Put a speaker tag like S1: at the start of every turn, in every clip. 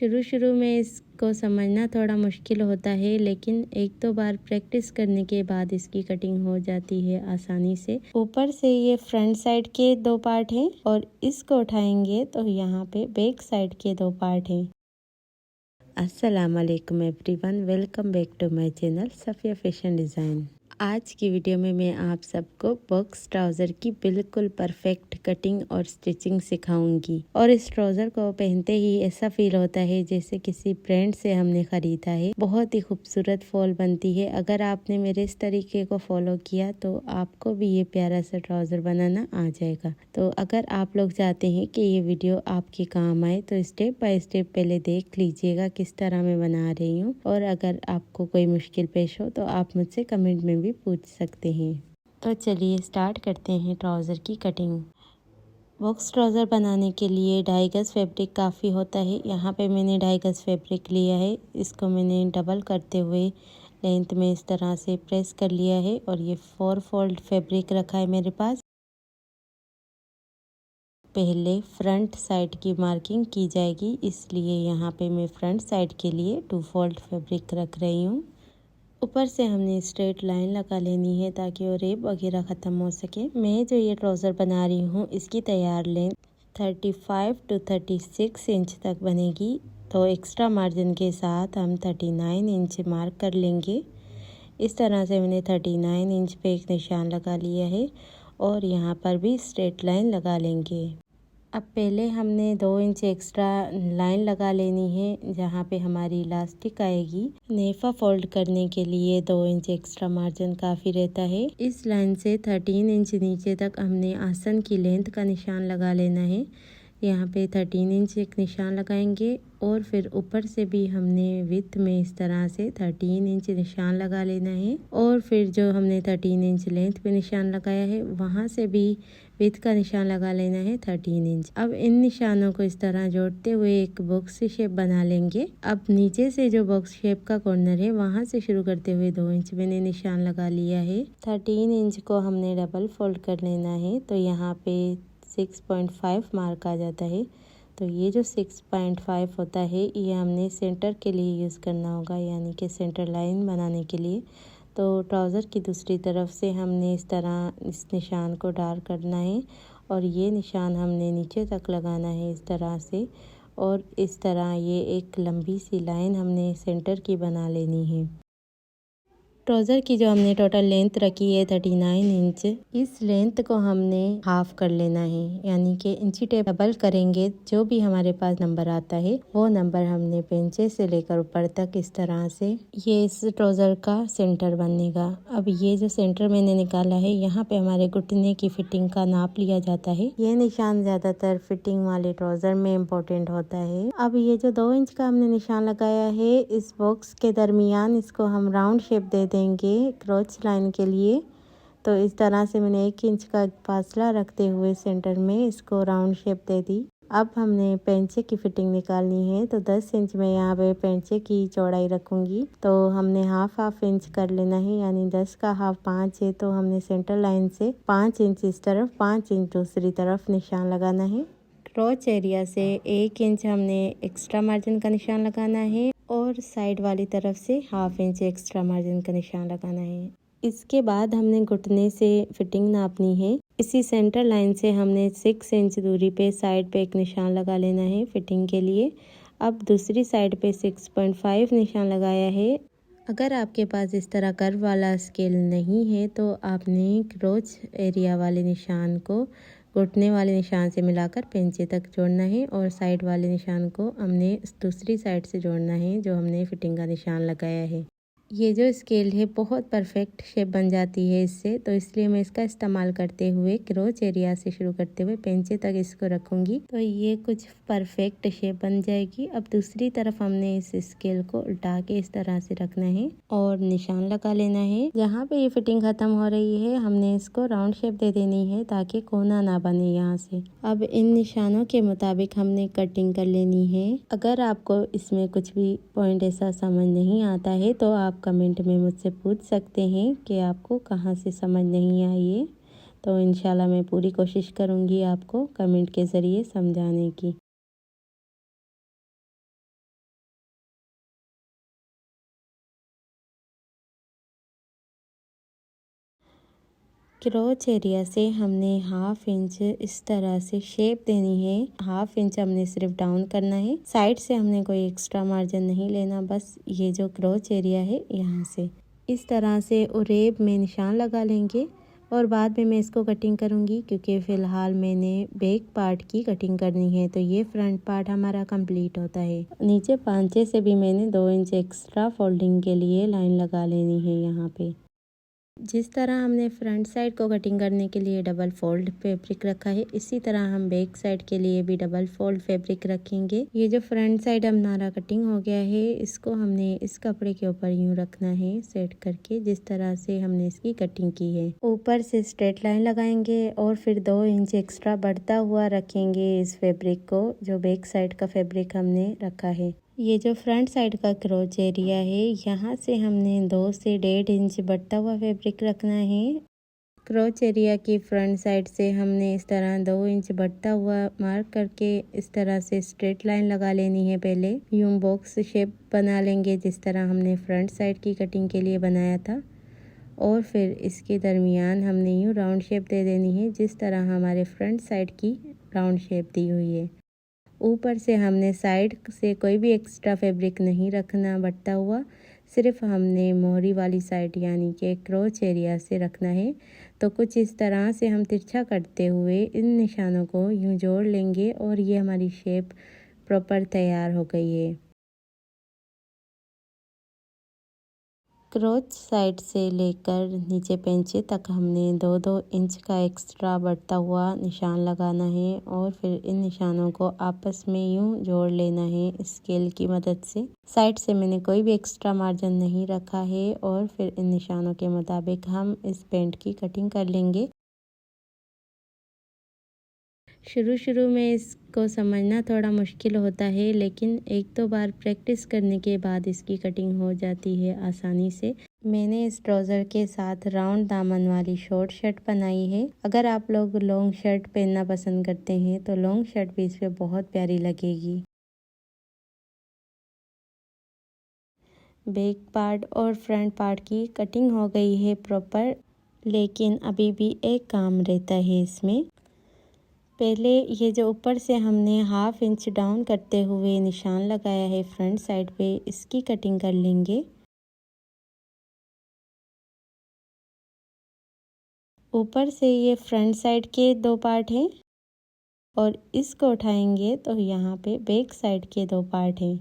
S1: शुरू शुरू में इसको समझना थोड़ा मुश्किल होता है, लेकिन एक दो बार प्रैक्टिस करने के बाद इसकी कटिंग हो जाती है आसानी से। ऊपर से ये फ्रंट साइड के 2 पार्ट हैं और इसको उठाएंगे तो यहाँ पे बैक साइड के 2 पार्ट हैं। अस्सलाम वालेकुम everyone, welcome back to my channel Safiya fashion design. आज की वीडियो में मैं आप सबको बॉक्स ट्राउज़र की बिल्कुल परफेक्ट कटिंग और स्टिचिंग सिखाऊंगी। और इस ट्राउज़र को पहनते ही ऐसा फील होता है जैसे किसी ब्रांड से हमने खरीदा है। बहुत ही खूबसूरत फॉल बनती है। अगर आपने मेरे इस तरीके को फॉलो किया तो आपको भी ये प्यारा सा ट्राउज़र बनाना आ जाएगा। तो अगर आप लोग चाहते हैं कि ये वीडियो आपके काम आए तो स्टेप बाय स्टेप पहले देख लीजिएगा किस तरह मैं बना रही हूँ। और अगर आपको कोई मुश्किल पेश हो तो आप मुझसे कमेंट में भी पूछ सकते हैं। तो चलिए स्टार्ट करते हैं ट्राउज़र की कटिंग। बॉक्स ट्राउज़र बनाने के लिए 2.5 गज फैब्रिक काफ़ी होता है। यहाँ पे मैंने 2.5 गज फैब्रिक लिया है। इसको मैंने डबल करते हुए लेंथ में इस तरह से प्रेस कर लिया है और ये 4 फोल्ड फैब्रिक रखा है मेरे पास। पहले फ्रंट साइड की मार्किंग की जाएगी, इसलिए यहाँ पे मैं फ्रंट साइड के लिए 2 फोल्ड फैब्रिक रख रही हूँ। ऊपर से हमने स्ट्रेट लाइन लगा लेनी है ताकि वो रेप वगैरह ख़त्म हो सके। मैं जो ये ट्राउज़र बना रही हूँ इसकी तैयार लेंथ 35 to 36 इंच तक बनेगी। तो एक्स्ट्रा मार्जिन के साथ हम 39 इंच मार्क कर लेंगे। इस तरह से मैंने 39 इंच पे एक निशान लगा लिया है और यहाँ पर भी स्ट्रेट लाइन लगा लेंगे। अब पहले हमने 2 इंच एक्स्ट्रा लाइन लगा लेनी है जहाँ पे हमारी इलास्टिक आएगी। नेफा फोल्ड करने के लिए 2 इंच एक्स्ट्रा मार्जिन काफ़ी रहता है। इस लाइन से 13 इंच नीचे तक हमने आसन की लेंथ का निशान लगा लेना है। यहाँ पे 13 इंच एक निशान लगाएंगे और फिर ऊपर से भी हमने विड्थ में इस तरह से 13 इंच निशान लगा लेना है। और फिर जो हमने 13 इंच लेंथ पे निशान लगाया है वहाँ से भी विड्थ का निशान लगा लेना है 13 इंच। अब इन निशानों को इस तरह जोड़ते हुए एक बॉक्स शेप बना लेंगे। अब नीचे से जो बॉक्स शेप का कॉर्नर है वहाँ से शुरू करते हुए 2 इंच मैंने निशान लगा लिया है। 13 इंच को हमने डबल फोल्ड कर लेना है तो यहाँ पे 6.5 मार्क आ जाता है। तो ये जो 6.5 होता है ये हमने सेंटर के लिए यूज़ करना होगा, यानी कि सेंटर लाइन बनाने के लिए। तो ट्राउज़र की दूसरी तरफ से हमने इस तरह इस निशान को डार्क करना है और ये निशान हमने नीचे तक लगाना है इस तरह से। और इस तरह ये एक लंबी सी लाइन हमने सेंटर की बना लेनी है। ट्राउज़र की जो हमने टोटल लेंथ रखी है 39 इंच, इस लेंथ को हमने हाफ कर लेना है, यानी कि इंची टेप डबल करेंगे। जो भी हमारे पास नंबर आता है वो नंबर हमने पेंचे से लेकर ऊपर तक इस तरह से ये इस ट्राउज़र का सेंटर बनेगा। अब ये जो सेंटर मैंने निकाला है यहाँ पे हमारे घुटने की फिटिंग का नाप लिया जाता है। ये निशान ज्यादातर फिटिंग वाले ट्राउज़र में इम्पोर्टेंट होता है। अब ये जो 2 इंच का हमने निशान लगाया है इस बॉक्स के दरमियान इसको हम राउंड शेप दे देंगे क्रोच लाइन के लिए। तो इस तरह से मैंने 1 इंच का फासला रखते हुए सेंटर में इसको राउंड शेप दे दी। अब हमने पेंचे की फिटिंग निकालनी है तो 10 इंच में यहाँ पे पेंचे की चौड़ाई रखूंगी। तो हमने हाफ इंच कर लेना है, यानी 10 का हाफ 5 है। तो हमने सेंटर लाइन से 5 इंच इस तरफ 5 इंच दूसरी तरफ निशान लगाना है। क्रोच एरिया से 1 इंच हमने एक्स्ट्रा मार्जिन का निशान लगाना है और साइड वाली तरफ से हाफ इंच एक्स्ट्रा मार्जिन का निशान लगाना है। इसके बाद हमने घुटने से फिटिंग नापनी है। इसी सेंटर लाइन से हमने 6 इंच दूरी पे साइड पे एक निशान लगा लेना है फिटिंग के लिए। अब दूसरी साइड पे 6.5 निशान लगाया है। अगर आपके पास इस तरह कर्व वाला स्केल नहीं है तो आपने क्रोच एरिया वाले निशान को घुटने वाले निशान से मिलाकर पेंचे तक जोड़ना है और साइड वाले निशान को हमने दूसरी साइड से जोड़ना है जो हमने फिटिंग का निशान लगाया है। ये जो स्केल है बहुत परफेक्ट शेप बन जाती है इससे, तो इसलिए मैं इसका इस्तेमाल करते हुए क्रोच एरिया से शुरू करते हुए पेंचे तक इसको रखूंगी तो ये कुछ परफेक्ट शेप बन जाएगी। अब दूसरी तरफ हमने इस स्केल को उल्टा के इस तरह से रखना है और निशान लगा लेना है। जहाँ पे ये फिटिंग खत्म हो रही है हमने इसको राउंड शेप दे देनी है ताकि कोना ना बने यहाँ से। अब इन निशानों के मुताबिक हमने कटिंग कर लेनी है। अगर आपको इसमें कुछ भी पॉइंट ऐसा समझ नहीं आता है तो आप कमेंट में मुझसे पूछ सकते हैं कि आपको कहाँ से समझ नहीं आई है। तो इंशाल्लाह मैं पूरी कोशिश करूँगी आपको कमेंट के ज़रिए समझाने की। क्रोच एरिया से हमने 1/2 इंच इस तरह से शेप देनी है। 1/2 इंच हमने सिर्फ डाउन करना है। साइड से हमने कोई एक्स्ट्रा मार्जिन नहीं लेना, बस ये जो क्रोच एरिया है यहाँ से इस तरह से उरेब में निशान लगा लेंगे और बाद में मैं इसको कटिंग करूँगी, क्योंकि फ़िलहाल मैंने बैक पार्ट की कटिंग करनी है। तो ये फ्रंट पार्ट हमारा कंप्लीट होता है। नीचे पांचे से भी मैंने 2 इंच एक्स्ट्रा फोल्डिंग के लिए लाइन लगा लेनी है। यहाँ पे जिस तरह हमने फ्रंट साइड को कटिंग करने के लिए डबल फोल्ड फैब्रिक रखा है, इसी तरह हम बैक साइड के लिए भी डबल फोल्ड फैब्रिक रखेंगे। ये जो फ्रंट साइड हमारा कटिंग हो गया है, इसको हमने इस कपड़े के ऊपर यूं रखना है सेट करके, जिस तरह से हमने इसकी कटिंग की है। ऊपर से स्ट्रेट लाइन लगाएंगे और फिर 2 इंच एक्स्ट्रा बढ़ता हुआ रखेंगे इस फैब्रिक को, जो बैक साइड का फैब्रिक हमने रखा है। ये जो फ्रंट साइड का क्रोच एरिया है, यहाँ से हमने 2 से 1.5 इंच बढ़ता हुआ फैब्रिक रखना है। क्रोच एरिया की फ्रंट साइड से हमने इस तरह 2 इंच बढ़ता हुआ मार्क करके इस तरह से स्ट्रेट लाइन लगा लेनी है। पहले यूं बॉक्स शेप बना लेंगे, जिस तरह हमने फ्रंट साइड की कटिंग के लिए बनाया था, और फिर इसके दरमियान हमने यूं राउंड शेप दे देनी है, जिस तरह हमारे फ्रंट साइड की राउंड शेप दी हुई है। ऊपर से हमने साइड से कोई भी एक्स्ट्रा फैब्रिक नहीं रखना बढ़ता हुआ, सिर्फ हमने मोहरी वाली साइड यानी कि क्रोच एरिया से रखना है। तो कुछ इस तरह से हम तिरछा करते हुए इन निशानों को यूं जोड़ लेंगे और ये हमारी शेप प्रॉपर तैयार हो गई है। क्रोच साइड से लेकर नीचे पेंचे तक हमने 2-2 इंच का एक्स्ट्रा बढ़ता हुआ निशान लगाना है और फिर इन निशानों को आपस में यूं जोड़ लेना है स्केल की मदद से। साइड से मैंने कोई भी एक्स्ट्रा मार्जिन नहीं रखा है और फिर इन निशानों के मुताबिक हम इस पेंट की कटिंग कर लेंगे। शुरू में इसको समझना थोड़ा मुश्किल होता है, लेकिन 1-2 बार प्रैक्टिस करने के बाद इसकी कटिंग हो जाती है आसानी से। मैंने इस ट्राउज़र के साथ राउंड दामन वाली शॉर्ट शर्ट बनाई है। अगर आप लोग लॉन्ग शर्ट पहनना पसंद करते हैं तो लॉन्ग शर्ट भी इस पर बहुत प्यारी लगेगी। बैक पार्ट और फ्रंट पार्ट की कटिंग हो गई है प्रॉपर, लेकिन अभी भी एक काम रहता है इसमें। पहले ये जो ऊपर से हमने 1/2 इंच डाउन करते हुए निशान लगाया है फ्रंट साइड पे, इसकी कटिंग कर लेंगे। ऊपर से ये फ्रंट साइड के 2 पार्ट हैं और इसको उठाएंगे तो यहाँ पे बैक साइड के 2 पार्ट हैं,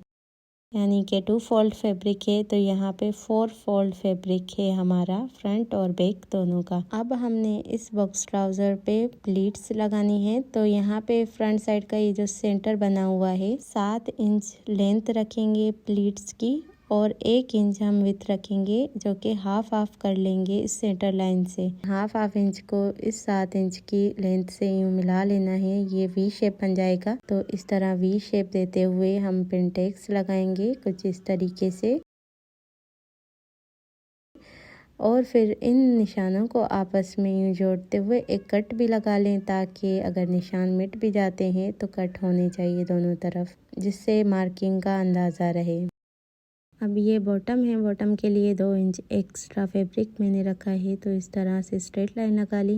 S1: यानी कि 2 फोल्ड फैब्रिक है। तो यहाँ पे 4 फोल्ड फैब्रिक है हमारा फ्रंट और बैक दोनों का। अब हमने इस बॉक्स ट्राउज़र पे प्लीट्स लगानी है। तो यहाँ पे फ्रंट साइड का ये जो सेंटर बना हुआ है, 7 इंच लेंथ रखेंगे प्लीट्स की और 1 इंच हम विड्थ रखेंगे, जो कि हाफ हाफ कर लेंगे इस सेंटर लाइन से। हाफ इंच को इस 7 इंच की लेंथ से यूं मिला लेना है, ये वी शेप बन जाएगा। तो इस तरह वी शेप देते हुए हम पिनटेक्स लगाएंगे कुछ इस तरीके से, और फिर इन निशानों को आपस में यूं जोड़ते हुए एक कट भी लगा लें, ताकि अगर निशान मिट भी जाते हैं तो कट होने चाहिए दोनों तरफ, जिससे मार्किंग का अंदाज़ा रहे। अब ये बॉटम है, बॉटम के लिए 2 इंच एक्स्ट्रा फैब्रिक मैंने रखा है। तो इस तरह से स्ट्रेट लाइन लगा ली।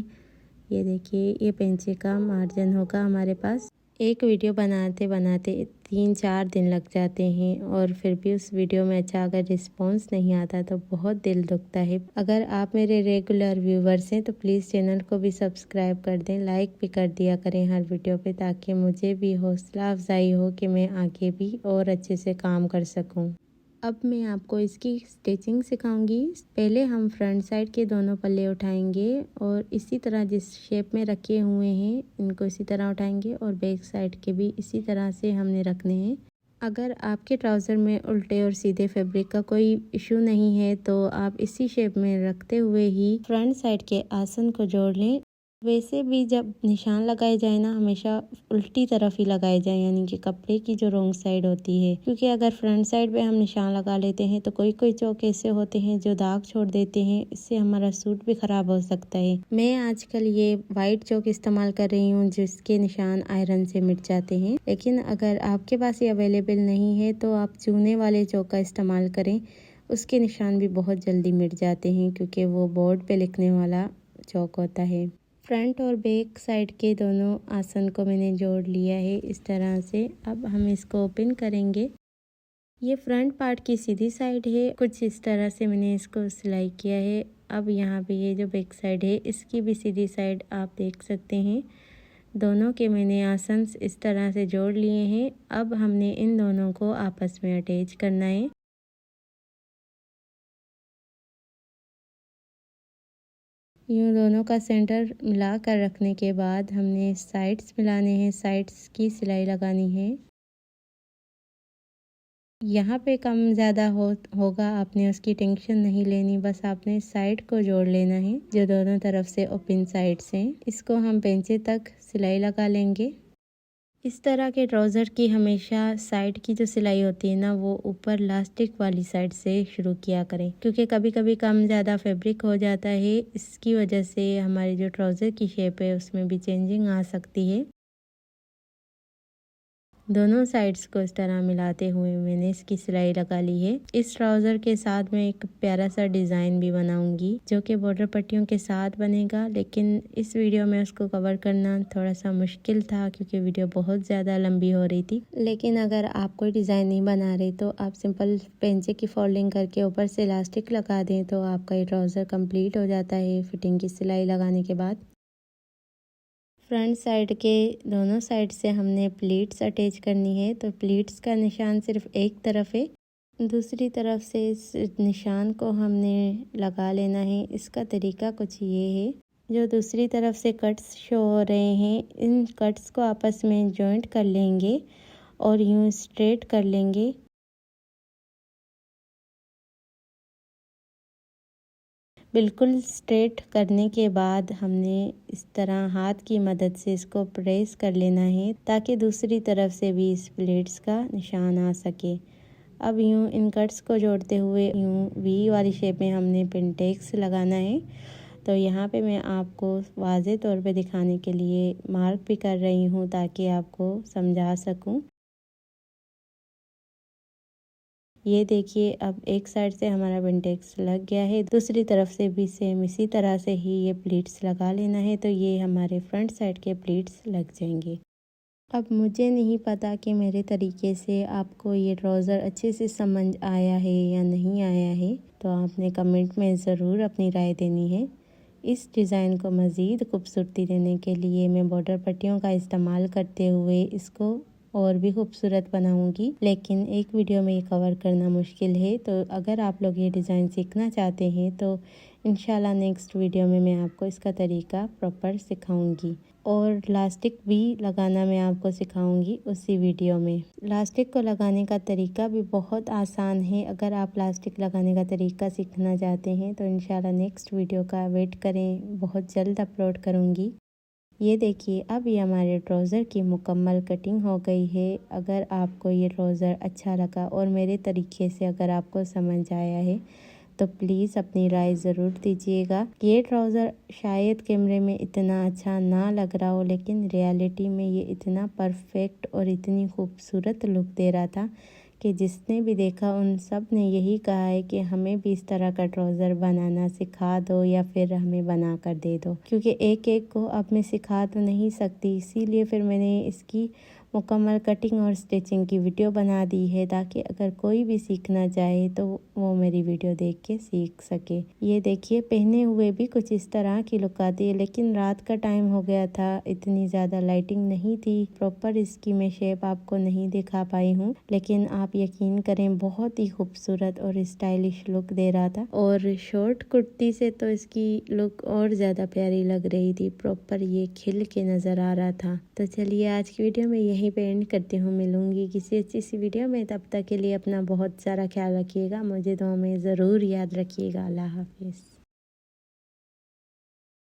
S1: ये देखिए, ये पेंचे का मार्जिन होगा हमारे पास। एक वीडियो बनाते बनाते 3-4 दिन लग जाते हैं और फिर भी उस वीडियो में अच्छा अगर रिस्पॉन्स नहीं आता तो बहुत दिल दुखता है। अगर आप मेरे रेगुलर व्यूवर्स हैं तो प्लीज़ चैनल को भी सब्सक्राइब कर दें, लाइक भी कर दिया करें हर वीडियो पे, ताकि मुझे भी हौसला अफजाई हो कि मैं आगे भी और अच्छे से काम कर सकूं। अब मैं आपको इसकी स्टिचिंग सिखाऊंगी। पहले हम फ्रंट साइड के दोनों पल्ले उठाएंगे और इसी तरह जिस शेप में रखे हुए हैं इनको इसी तरह उठाएंगे, और बैक साइड के भी इसी तरह से हमने रखने हैं। अगर आपके ट्राउज़र में उल्टे और सीधे फैब्रिक का कोई इशू नहीं है तो आप इसी शेप में रखते हुए ही फ्रंट साइड के आसन को जोड़ लें। वैसे भी जब निशान लगाए जाए ना, हमेशा उल्टी तरफ ही लगाए जाए, यानी कि कपड़े की जो रॉन्ग साइड होती है, क्योंकि अगर फ्रंट साइड पे हम निशान लगा लेते हैं तो कोई कोई चौक ऐसे होते हैं जो दाग छोड़ देते हैं, इससे हमारा सूट भी खराब हो सकता है। मैं आजकल ये वाइट चौक इस्तेमाल कर रही हूँ, जिसके निशान आयरन से मिट जाते हैं। लेकिन अगर आपके पास ये अवेलेबल नहीं है तो आप चूने वाले चौक का इस्तेमाल करें, उसके निशान भी बहुत जल्दी मिट जाते हैं, क्योंकि वो बोर्ड पे लिखने वाला चौक होता है। फ्रंट और बैक साइड के दोनों आसन को मैंने जोड़ लिया है इस तरह से। अब हम इसको ओपन करेंगे। ये फ्रंट पार्ट की सीधी साइड है, कुछ इस तरह से मैंने इसको सिलाई किया है। अब यहाँ पे ये जो बैक साइड है इसकी भी सीधी साइड आप देख सकते हैं। दोनों के मैंने आसन इस तरह से जोड़ लिए हैं। अब हमने इन दोनों को आपस में अटैच करना है। यूँ दोनों का सेंटर मिला कर रखने के बाद हमने साइड्स मिलाने हैं, साइड्स की सिलाई लगानी है। यहाँ पे कम ज़्यादा होगा, आपने उसकी टेंशन नहीं लेनी, बस आपने साइड को जोड़ लेना है जो दोनों तरफ से ओपन साइड्स हैं। इसको हम पेंचे तक सिलाई लगा लेंगे। इस तरह के ट्राउज़र की हमेशा साइड की जो सिलाई होती है ना, वो ऊपर लास्टिक वाली साइड से शुरू किया करें, क्योंकि कभी कभी कम ज़्यादा फैब्रिक हो जाता है। इसकी वजह से हमारी जो ट्राउज़र की शेप है उसमें भी चेंजिंग आ सकती है। दोनों साइड्स को इस तरह मिलाते हुए मैंने इसकी सिलाई लगा ली है। इस ट्राउज़र के साथ मैं एक प्यारा सा डिज़ाइन भी बनाऊंगी जो कि बॉर्डर पट्टियों के साथ बनेगा, लेकिन इस वीडियो में उसको कवर करना थोड़ा सा मुश्किल था क्योंकि वीडियो बहुत ज़्यादा लंबी हो रही थी। लेकिन अगर आप कोई डिज़ाइन नहीं बना रहे तो आप सिंपल पेंचे की फोल्डिंग करके ऊपर से इलास्टिक लगा दें तो आपका ये ट्राउज़र कंप्लीट हो जाता है फिटिंग की सिलाई लगाने के बाद। फ्रंट साइड के दोनों साइड से हमने प्लीट्स अटैच करनी है, तो प्लीट्स का निशान सिर्फ एक तरफ है, दूसरी तरफ से इस निशान को हमने लगा लेना है। इसका तरीका कुछ ये है, जो दूसरी तरफ से कट्स शो हो रहे हैं इन कट्स को आपस में जॉइंट कर लेंगे और यूँ स्ट्रेट कर लेंगे। बिल्कुल स्ट्रेट करने के बाद हमने इस तरह हाथ की मदद से इसको प्रेस कर लेना है ताकि दूसरी तरफ से भी इस प्लेट्स का निशान आ सके। अब यूँ इन कट्स को जोड़ते हुए यूँ वी वाली शेप में हमने पिनटेक्स लगाना है। तो यहाँ पे मैं आपको वाज़े तौर पे दिखाने के लिए मार्क भी कर रही हूँ ताकि आपको समझा सकूँ। ये देखिए, अब एक साइड से हमारा पिनटेक्स लग गया है, दूसरी तरफ से भी सेम इसी तरह से ही ये प्लीट्स लगा लेना है, तो ये हमारे फ्रंट साइड के प्लीट्स लग जाएंगे। अब मुझे नहीं पता कि मेरे तरीके से आपको ये ट्राउज़र अच्छे से समझ आया है या नहीं आया है, तो आपने कमेंट में ज़रूर अपनी राय देनी है। इस डिज़ाइन को मज़ीद खूबसूरती देने के लिए मैं बॉर्डर पट्टियों का इस्तेमाल करते हुए इसको और भी खूबसूरत बनाऊंगी, लेकिन एक वीडियो में ये कवर करना मुश्किल है। तो अगर आप लोग ये डिज़ाइन सीखना चाहते हैं तो इंशाल्लाह नेक्स्ट वीडियो में मैं आपको इसका तरीका प्रॉपर सिखाऊंगी और लास्टिक भी लगाना मैं आपको सिखाऊंगी उसी वीडियो में। लास्टिक को लगाने का तरीका भी बहुत आसान है। अगर आप लास्टिक लगाने का तरीका सीखना चाहते हैं तो इंशाल्लाह नेक्स्ट वीडियो का वेट करें, बहुत जल्द अपलोड करूँगी। ये देखिए, अब ये हमारे ट्राउज़र की मुकम्मल कटिंग हो गई है। अगर आपको ये ट्राउज़र अच्छा लगा और मेरे तरीके से अगर आपको समझ आया है तो प्लीज़ अपनी राय ज़रूर दीजिएगा। ये ट्राउज़र शायद कैमरे में इतना अच्छा ना लग रहा हो, लेकिन रियलिटी में ये इतना परफेक्ट और इतनी खूबसूरत लुक दे रहा था कि जिसने भी देखा उन सब ने यही कहा है कि हमें भी इस तरह का ट्राउज़र बनाना सिखा दो या फिर हमें बना कर दे दो, क्योंकि एक एक को अब मैं सिखा तो नहीं सकती। इसीलिए फिर मैंने इसकी मुकम्मल कटिंग और स्टिचिंग की वीडियो बना दी है ताकि अगर कोई भी सीखना चाहे तो वो मेरी वीडियो देख के सीख सके। ये देखिए, पहने हुए भी कुछ इस तरह की लुक आती है, लेकिन रात का टाइम हो गया था, इतनी ज़्यादा लाइटिंग नहीं थी, प्रॉपर इसकी मैं शेप आपको नहीं दिखा पाई हूँ, लेकिन आप यकीन करें बहुत ही खूबसूरत और स्टाइलिश लुक दे रहा था। और शॉर्ट कुर्ती से तो इसकी लुक और ज़्यादा प्यारी लग रही थी, प्रॉपर ये खिल के नज़र आ रहा था। तो चलिए आज की वीडियो में यहीं पे एंड करती हूँ। मिलूंगी किसी अच्छी सी वीडियो में, तब तक के लिए अपना बहुत सारा ख्याल रखिएगा, मुझे दुआ में ज़रूर याद रखिएगा। अल्लाह हाफिज़।